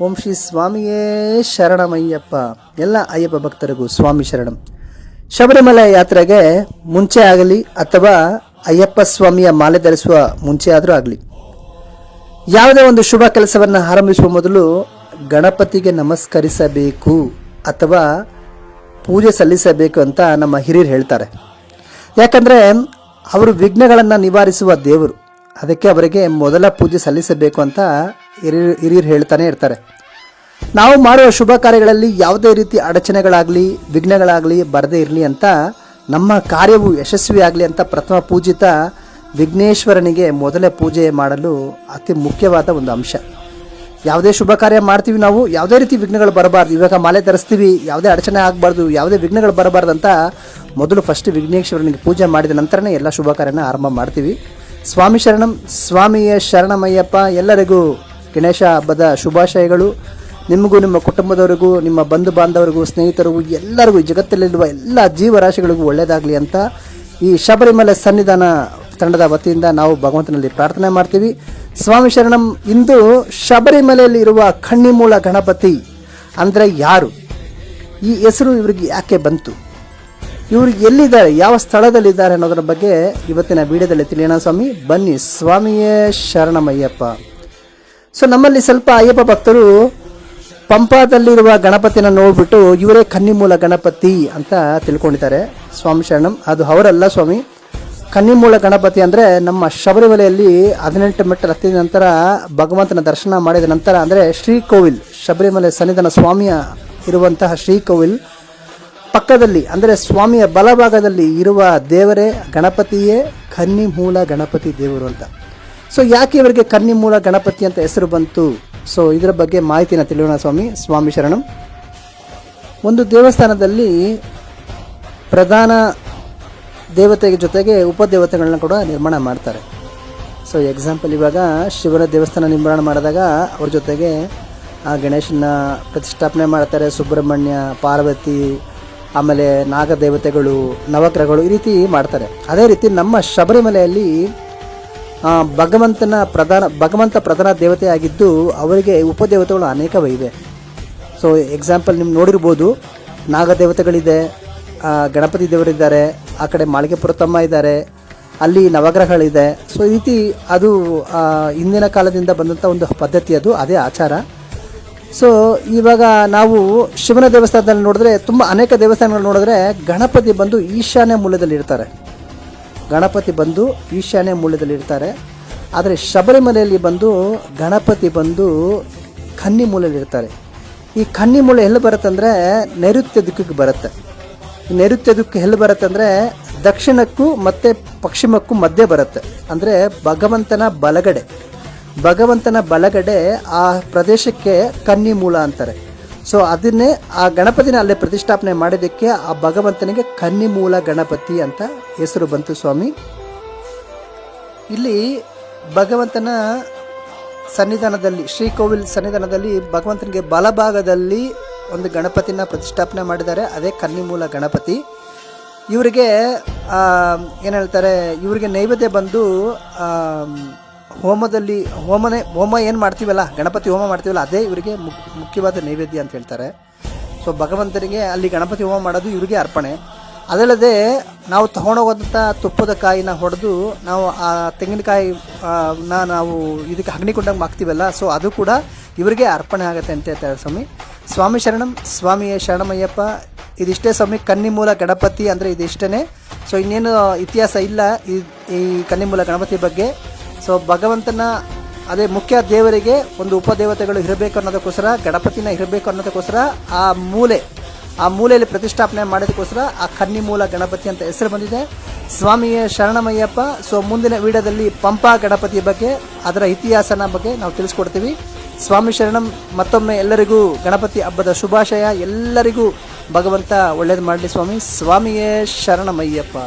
ಓಂ ಶ್ರೀ ಸ್ವಾಮಿಯೇ ಶರಣಮಯ್ಯಪ್ಪ. ಎಲ್ಲ ಅಯ್ಯಪ್ಪ ಭಕ್ತರಿಗೂ ಸ್ವಾಮಿ ಶರಣಂ. ಶಬರಿಮಲೆ ಯಾತ್ರೆಗೆ ಮುಂಚೆ ಆಗಲಿ ಅಥವಾ ಅಯ್ಯಪ್ಪ ಸ್ವಾಮಿಯ ಮಾಲೆ ಧರಿಸುವ ಮುಂಚೆ ಆದರೂ ಆಗಲಿ, ಯಾವುದೇ ಒಂದು ಶುಭ ಕೆಲಸವನ್ನು ಆರಂಭಿಸುವ ಮೊದಲು ಗಣಪತಿಗೆ ನಮಸ್ಕರಿಸಬೇಕು ಅಥವಾ ಪೂಜೆ ಸಲ್ಲಿಸಬೇಕು ಅಂತ ನಮ್ಮ ಹಿರಿಯರು ಹೇಳ್ತಾರೆ. ಯಾಕಂದರೆ ಅವರು ವಿಘ್ನಗಳನ್ನು ನಿವಾರಿಸುವ ದೇವರು, ಅದಕ್ಕೆ ಅವರಿಗೆ ಮೊದಲ ಪೂಜೆ ಸಲ್ಲಿಸಬೇಕು ಅಂತ ಹಿರಿಯರು ಹೇಳ್ತಾನೆ ಇರ್ತಾರೆ. ನಾವು ಮಾಡುವ ಶುಭ ಕಾರ್ಯಗಳಲ್ಲಿ ಯಾವುದೇ ರೀತಿ ಅಡಚಣೆಗಳಾಗಲಿ ವಿಘ್ನಗಳಾಗಲಿ ಬರದೇ ಇರಲಿ ಅಂತ, ನಮ್ಮ ಕಾರ್ಯವು ಯಶಸ್ವಿಯಾಗಲಿ ಅಂತ ಪ್ರಥಮ ಪೂಜಿತ ವಿಘ್ನೇಶ್ವರನಿಗೆ ಮೊದಲೇ ಪೂಜೆ ಮಾಡಲು ಅತಿ ಮುಖ್ಯವಾದ ಒಂದು ಅಂಶ. ಯಾವುದೇ ಶುಭ ಕಾರ್ಯ ಮಾಡ್ತೀವಿ ನಾವು, ಯಾವುದೇ ರೀತಿ ವಿಘ್ನಗಳು ಬರಬಾರ್ದು. ಇವಾಗ ಮಾಲೆ ಧರಿಸ್ತೀವಿ, ಯಾವುದೇ ಅಡಚಣೆ ಆಗಬಾರ್ದು, ಯಾವುದೇ ವಿಘ್ನಗಳು ಬರಬಾರ್ದು ಅಂತ ಮೊದಲು ಫಸ್ಟ್ ವಿಘ್ನೇಶ್ವರನಿಗೆ ಪೂಜೆ ಮಾಡಿದ ನಂತರನೇ ಎಲ್ಲ ಶುಭ ಕಾರ್ಯನ ಆರಂಭ ಮಾಡ್ತೀವಿ. ಸ್ವಾಮಿ ಶರಣಂ. ಸ್ವಾಮಿಯ ಶರಣಮಯ್ಯಪ್ಪ. ಎಲ್ಲರಿಗೂ ಗಣೇಶ ಹಬ್ಬದ ಶುಭಾಶಯಗಳು. ನಿಮಗೂ, ನಿಮ್ಮ ಕುಟುಂಬದವರಿಗೂ, ನಿಮ್ಮ ಬಂಧು ಬಾಂಧವರಿಗೂ, ಸ್ನೇಹಿತರಿಗೂ, ಎಲ್ಲರಿಗೂ, ಜಗತ್ತಲ್ಲಿರುವ ಎಲ್ಲ ಜೀವರಾಶಿಗಳಿಗೂ ಒಳ್ಳೆಯದಾಗಲಿ ಅಂತ ಈ ಶಬರಿಮಲೆ ಸನ್ನಿಧಾನ ತಂಡದ ವತಿಯಿಂದ ನಾವು ಭಗವಂತನಲ್ಲಿ ಪ್ರಾರ್ಥನೆ ಮಾಡ್ತೀವಿ. ಸ್ವಾಮಿ ಶರಣಂ. ಇಂದು ಶಬರಿಮಲೆಯಲ್ಲಿ ಇರುವ ಕನ್ನಿಮೂಲ ಗಣಪತಿ ಅಂದರೆ ಯಾರು, ಈ ಹೆಸರು ಇವರಿಗೆ ಯಾಕೆ ಬಂತು, ಇವರು ಎಲ್ಲಿದ್ದಾರೆ, ಯಾವ ಸ್ಥಳದಲ್ಲಿದ್ದಾರೆ ಅನ್ನೋದರ ಬಗ್ಗೆ ಇವತ್ತಿನ ವಿಡಿಯೋದಲ್ಲಿ ತಿಳಿಯೋಣ ಸ್ವಾಮಿ. ಬನ್ನಿ. ಸ್ವಾಮಿಯೇ ಶರಣಮಯ್ಯಪ್ಪ. ಸೊ ನಮ್ಮಲ್ಲಿ ಸ್ವಲ್ಪ ಅಯ್ಯಪ್ಪ ಭಕ್ತರು ಪಂಪಾದಲ್ಲಿರುವ ಗಣಪತಿನ ನೋಡ್ಬಿಟ್ಟು ಇವರೇ ಕನ್ನಿಮೂಲ ಗಣಪತಿ ಅಂತ ತಿಳ್ಕೊಂಡಿದ್ದಾರೆ. ಸ್ವಾಮಿ ಶರಣಂ. ಅದು ಅವರಲ್ಲ ಸ್ವಾಮಿ. ಕನ್ನಿಮೂಲ ಗಣಪತಿ ಅಂದರೆ ನಮ್ಮ ಶಬರಿಮಲೆಯಲ್ಲಿ 18 ಮೆಟ್ಟಲು ಹತ್ತಿದ ನಂತರ ಭಗವಂತನ ದರ್ಶನ ಮಾಡಿದ ನಂತರ, ಅಂದರೆ ಶ್ರೀಕೋವಿಲ್, ಶಬರಿಮಲೆ ಸನ್ನಿಧಾನ ಸ್ವಾಮಿಯ ಇರುವಂತಹ ಶ್ರೀಕೋವಿಲ್ ಪಕ್ಕದಲ್ಲಿ, ಅಂದರೆ ಸ್ವಾಮಿಯ ಬಲಭಾಗದಲ್ಲಿ ಇರುವ ದೇವರೇ ಗಣಪತಿಯೇ ಕನ್ನಿಮೂಲ ಗಣಪತಿ ದೇವರು ಅಂತ. ಸೊ ಯಾಕೆ ಇವರಿಗೆ ಕನ್ನಿಮೂಲ ಗಣಪತಿ ಅಂತ ಹೆಸರು ಬಂತು? ಸೊ ಇದರ ಬಗ್ಗೆ ಮಾಹಿತಿನ ತಿಳಿಯೋಣ ಸ್ವಾಮಿ. ಸ್ವಾಮಿ ಶರಣಂ. ಒಂದು ದೇವಸ್ಥಾನದಲ್ಲಿ ಪ್ರಧಾನ ದೇವತೆಗೆ ಜೊತೆಗೆ ಉಪದೇವತೆಗಳನ್ನ ಕೂಡ ನಿರ್ಮಾಣ ಮಾಡ್ತಾರೆ. ಸೊ ಎಕ್ಸಾಂಪಲ್, ಇವಾಗ ಶಿವನ ದೇವಸ್ಥಾನ ನಿರ್ಮಾಣ ಮಾಡಿದಾಗ ಅವ್ರ ಜೊತೆಗೆ ಗಣೇಶನ ಪ್ರತಿಷ್ಠಾಪನೆ ಮಾಡ್ತಾರೆ. ಸುಬ್ರಹ್ಮಣ್ಯ, ಪಾರ್ವತಿ, ಆಮೇಲೆ ನಾಗದೇವತೆಗಳು, ನವಗ್ರಹಗಳು, ಈ ರೀತಿ ಮಾಡ್ತಾರೆ. ಅದೇ ರೀತಿ ನಮ್ಮ ಶಬರಿಮಲೆಯಲ್ಲಿ ಭಗವಂತ ಪ್ರಧಾನ ದೇವತೆ ಆಗಿದ್ದು ಅವರಿಗೆ ಉಪದೇವತೆಗಳು ಅನೇಕವಿವೆ. ಸೊ ಎಕ್ಸಾಂಪಲ್ ನೀವು ನೋಡಿರ್ಬೋದು, ನಾಗದೇವತೆಗಳಿದೆ, ಗಣಪತಿ ದೇವರಿದ್ದಾರೆ, ಆ ಕಡೆ ಮಾಳಿಗೆ ಪುರತಮ್ಮ ಇದ್ದಾರೆ, ಅಲ್ಲಿ ನವಗ್ರಹಗಳಿದೆ. ಸೊ ಈ ರೀತಿ ಅದು ಹಿಂದಿನ ಕಾಲದಿಂದ ಬಂದಂಥ ಒಂದು ಪದ್ಧತಿ, ಅದು ಅದೇ ಆಚಾರ. ಸೊ ಇವಾಗ ನಾವು ಶಿವನ ದೇವಸ್ಥಾನದಲ್ಲಿ ನೋಡಿದ್ರೆ, ತುಂಬ ಅನೇಕ ದೇವಸ್ಥಾನಗಳು ನೋಡಿದ್ರೆ ಗಣಪತಿ ಬಂದು ಈಶಾನ್ಯ ಮೂಲದಲ್ಲಿ ಇರ್ತಾರೆ. ಆದರೆ ಶಬರಿಮಲೆಯಲ್ಲಿ ಬಂದು ಗಣಪತಿ ಬಂದು ಕನ್ನಿ ಮೂಲೆಯಲ್ಲಿ ಇರ್ತಾರೆ. ಈ ಕನ್ನಿ ಮೂಲೆ ಎಲ್ಲಿ ಬರುತ್ತೆ ಅಂದರೆ ನೈಋತ್ಯ ದಿಕ್ಕಿಗೆ ಬರುತ್ತೆ. ಈ ನೈಋತ್ಯ ದಿಕ್ಕು ಎಲ್ಲಿ ಬರುತ್ತೆ ಅಂದರೆ ದಕ್ಷಿಣಕ್ಕೂ ಮತ್ತು ಪಶ್ಚಿಮಕ್ಕೂ ಮಧ್ಯೆ ಬರುತ್ತೆ. ಅಂದರೆ ಭಗವಂತನ ಬಲಗಡೆ ಆ ಪ್ರದೇಶಕ್ಕೆ ಕನ್ನಿ ಮೂಲ ಅಂತಾರೆ. ಸೊ ಅದನ್ನೇ ಆ ಗಣಪತಿನ ಅಲ್ಲೇ ಪ್ರತಿಷ್ಠಾಪನೆ ಮಾಡಿದ್ದಕ್ಕೆ ಆ ಭಗವಂತನಿಗೆ ಕನ್ನಿಮೂಲ ಗಣಪತಿ ಅಂತ ಹೆಸರು ಬಂತು ಸ್ವಾಮಿ. ಇಲ್ಲಿ ಭಗವಂತನ ಸನ್ನಿಧಾನದಲ್ಲಿ, ಶ್ರೀಕೋವಿಲ್ ಸನ್ನಿಧಾನದಲ್ಲಿ ಭಗವಂತನಿಗೆ ಬಲಭಾಗದಲ್ಲಿ ಒಂದು ಗಣಪತಿನ ಪ್ರತಿಷ್ಠಾಪನೆ ಮಾಡಿದ್ದಾರೆ. ಅದೇ ಕನ್ನಿಮೂಲ ಗಣಪತಿ. ಇವರಿಗೆ ಏನು ಹೇಳ್ತಾರೆ, ಇವರಿಗೆ ನೈವೇದ್ಯ ಬಂದು ಹೋಮ ಏನು ಮಾಡ್ತೀವಲ್ಲ, ಗಣಪತಿ ಹೋಮ ಮಾಡ್ತೀವಲ್ಲ, ಅದೇ ಇವರಿಗೆ ಮುಖ್ಯವಾದ ನೈವೇದ್ಯ ಅಂತ ಹೇಳ್ತಾರೆ. ಸೊ ಭಗವಂತನಿಗೆ ಅಲ್ಲಿ ಗಣಪತಿ ಹೋಮ ಮಾಡೋದು ಇವರಿಗೆ ಅರ್ಪಣೆ. ಅದಲ್ಲದೆ ನಾವು ತಗೊಂಡೋಗೋದಂಥ ತುಪ್ಪದ ಕಾಯಿನ ಹೊಡೆದು ನಾವು ಆ ತೆಂಗಿನಕಾಯಿನ ನಾವು ಇದಕ್ಕೆ ಅಗ್ನಿಕೊಂಡಂಗೆ ಹಾಕ್ತೀವಲ್ಲ, ಸೊ ಅದು ಕೂಡ ಇವರಿಗೆ ಅರ್ಪಣೆ ಆಗುತ್ತೆ ಅಂತ ಹೇಳ್ತಾರೆ ಸ್ವಾಮಿ. ಸ್ವಾಮಿ ಶರಣಂ. ಸ್ವಾಮಿಯೇ ಶರಣಮಯ್ಯಪ್ಪ. ಇದಿಷ್ಟೇ ಸ್ವಾಮಿ, ಕನ್ನಿಮೂಲ ಗಣಪತಿ ಅಂದರೆ ಇದಿಷ್ಟೇ. ಸೊ ಇನ್ನೇನು ಇತಿಹಾಸ ಇಲ್ಲ ಈ ಕನ್ನಿಮೂಲ ಗಣಪತಿ ಬಗ್ಗೆ. ಸೊ ಭಗವಂತನ ಅದೇ ಮುಖ್ಯ ದೇವರಿಗೆ ಒಂದು ಉಪದೇವತೆಗಳು ಇರಬೇಕು ಅನ್ನೋದಕ್ಕೋಸ್ಕರ, ಗಣಪತಿನ ಇರಬೇಕು ಅನ್ನೋದಕ್ಕೋಸ್ಕರ ಆ ಮೂಲೆಯಲ್ಲಿ ಪ್ರತಿಷ್ಠಾಪನೆ ಮಾಡೋದಕ್ಕೋಸ್ಕರ ಆ ಕನ್ನಿಮೂಲ ಗಣಪತಿ ಅಂತ ಹೆಸರು ಬಂದಿದೆ. ಸ್ವಾಮಿಯ ಶರಣಮಯ್ಯಪ್ಪ. ಸೊ ಮುಂದಿನ ವಿಡಿಯೋದಲ್ಲಿ ಪಂಪಾ ಗಣಪತಿಯ ಬಗ್ಗೆ, ಅದರ ಇತಿಹಾಸನ ಬಗ್ಗೆ ನಾವು ತಿಳಿಸ್ಕೊಡ್ತೀವಿ. ಸ್ವಾಮಿ ಶರಣಂ. ಮತ್ತೊಮ್ಮೆ ಎಲ್ಲರಿಗೂ ಗಣಪತಿ ಹಬ್ಬದ ಶುಭಾಶಯ. ಎಲ್ಲರಿಗೂ ಭಗವಂತ ಒಳ್ಳೇದು ಮಾಡಲಿ ಸ್ವಾಮಿ. ಸ್ವಾಮಿಯೇ ಶರಣಮಯ್ಯಪ್ಪ.